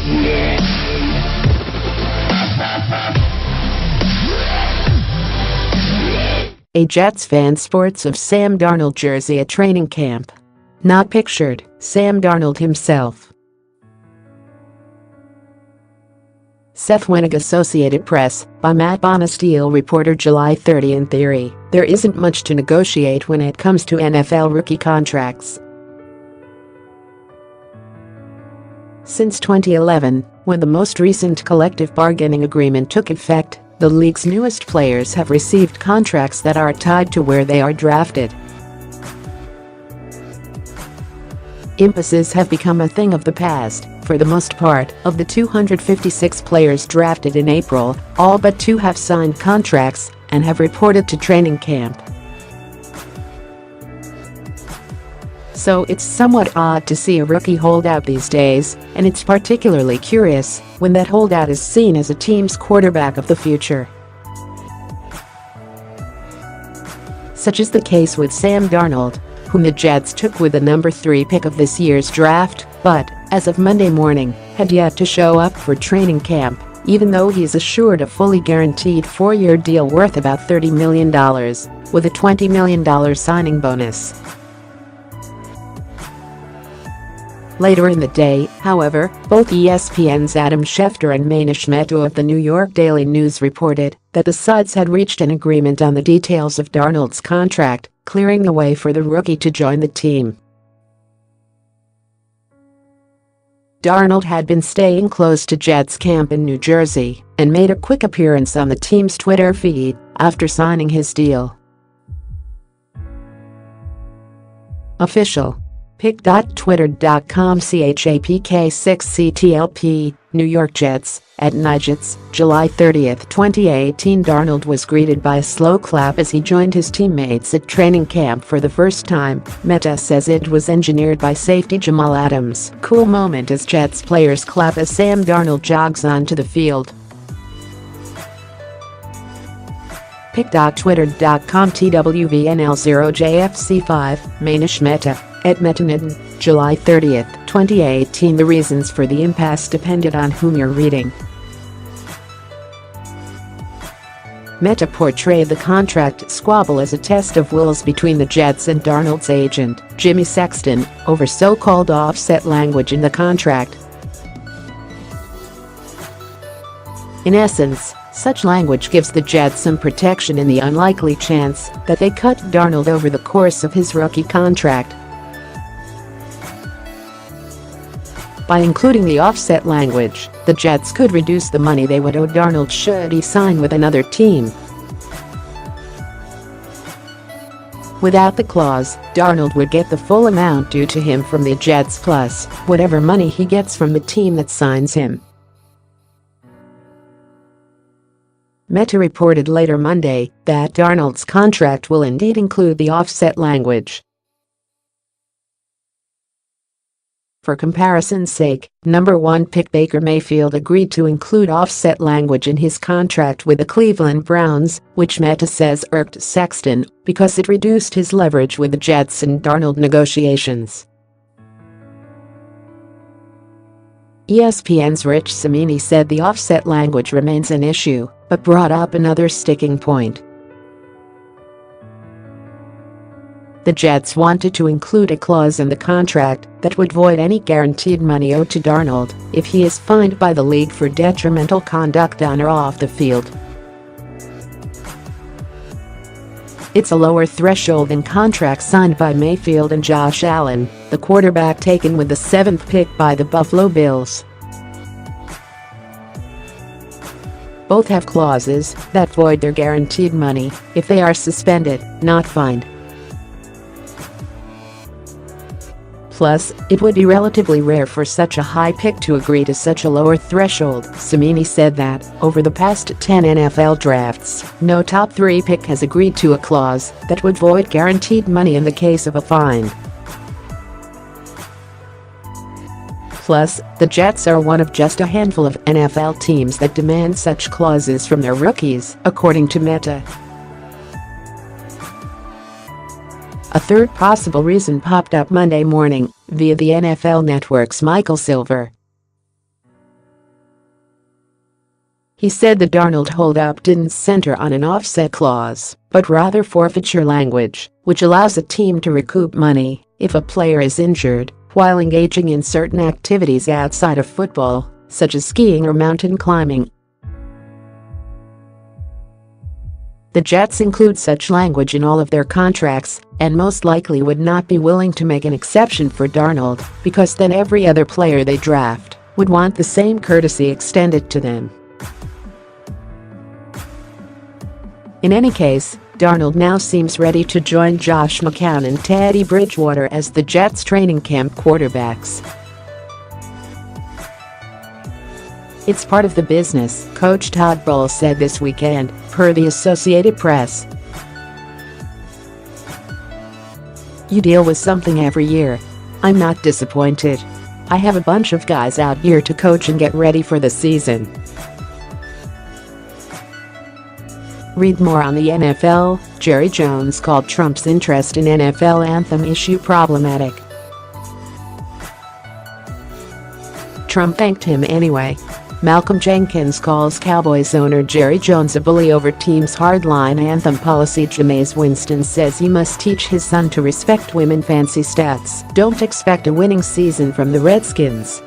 A Jets fan sports a Sam Darnold jersey at training camp. Not pictured, Sam Darnold himself. Seth Winnig, Associated Press, by Matt Bonesteel, reporter, July 30. In theory, there isn't much to negotiate when it comes to NFL rookie contracts. Since 2011, when the most recent collective bargaining agreement took effect, the league's newest players have received contracts that are tied to where they are drafted. Impasses have become a thing of the past. For the most part, of the 256 players drafted in April, all but 2 have signed contracts and have reported to training camp. So it's somewhat odd to see a rookie holdout these days, and it's particularly curious when that holdout is seen as a team's quarterback of the future. Such is the case with Sam Darnold, whom the Jets took with the number 3 pick of this year's draft, but, as of Monday morning, had yet to show up for training camp, even though he's assured a fully guaranteed 4-year deal worth about $30 million, with a $20 million signing bonus. Later in the day, however, both ESPN's Adam Schefter and Manish Mehta of the New York Daily News reported that the sides had reached an agreement on the details of Darnold's contract, clearing the way for the rookie to join the team. Darnold had been staying close to Jets camp in New Jersey and made a quick appearance on the team's Twitter feed after signing his deal. Official. Pic.twitter.com CHAPK6CTLP, New York Jets, at Nijets, July 30, 2018. Darnold was greeted by a slow clap as he joined his teammates at training camp for the first time. Mehta says it was engineered by safety Jamal Adams. Cool moment as Jets players clap as Sam Darnold jogs onto the field. Pic.twitter.com TWVNL0JFC5, Manish Mehta, at Metanidin, July 30, 2018. The reasons for the impasse depended on whom you're reading. Mehta portrayed the contract squabble as a test of wills between the Jets and Darnold's agent, Jimmy Sexton, over so-called offset language in the contract. In essence, such language gives the Jets some protection in the unlikely chance that they cut Darnold over the course of his rookie contract. By including the offset language, the Jets could reduce the money they would owe Darnold should he sign with another team. Without the clause, Darnold would get the full amount due to him from the Jets plus whatever money he gets from the team that signs him. Mehta reported later Monday that Darnold's contract will indeed include the offset language. For comparison's sake, number 1 pick Baker Mayfield agreed to include offset language in his contract with the Cleveland Browns, which Mehta says irked Sexton because it reduced his leverage with the Jets in Darnold negotiations. ESPN's Rich Cimini said the offset language remains an issue, but brought up another sticking point. The Jets wanted to include a clause in the contract that would void any guaranteed money owed to Darnold if he is fined by the league for detrimental conduct on or off the field. It's a lower threshold than contracts signed by Mayfield and Josh Allen, the quarterback taken with the 7th pick by the Buffalo Bills. Both have clauses that void their guaranteed money if they are suspended, not fined. Plus, it would be relatively rare for such a high pick to agree to such a lower threshold. Cimini said that, over the past 10 NFL drafts, no top 3 pick has agreed to a clause that would void guaranteed money in the case of a fine. Plus, the Jets are one of just a handful of NFL teams that demand such clauses from their rookies, according to Mehta. A third possible reason popped up Monday morning via the NFL Network's Michael Silver. He said the Darnold holdout didn't center on an offset clause, but rather forfeiture language, which allows a team to recoup money if a player is injured while engaging in certain activities outside of football, such as skiing or mountain climbing. The Jets include such language in all of their contracts and most likely would not be willing to make an exception for Darnold because then every other player they draft would want the same courtesy extended to them. In any case, Darnold now seems ready to join Josh McCown and Teddy Bridgewater as the Jets' training camp quarterbacks. "It's part of the business," Coach Todd Bowles said this weekend, per the Associated Press. "You deal with something every year. I'm not disappointed. I have a bunch of guys out here to coach and get ready for the season." Read more on the NFL. Jerry Jones called Trump's interest in NFL anthem issue problematic. Trump thanked him anyway. Malcolm Jenkins calls Cowboys owner Jerry Jones a bully over team's hardline anthem policy. Jameis Winston says he must teach his son to respect women. Fancy stats. Don't expect a winning season from the Redskins.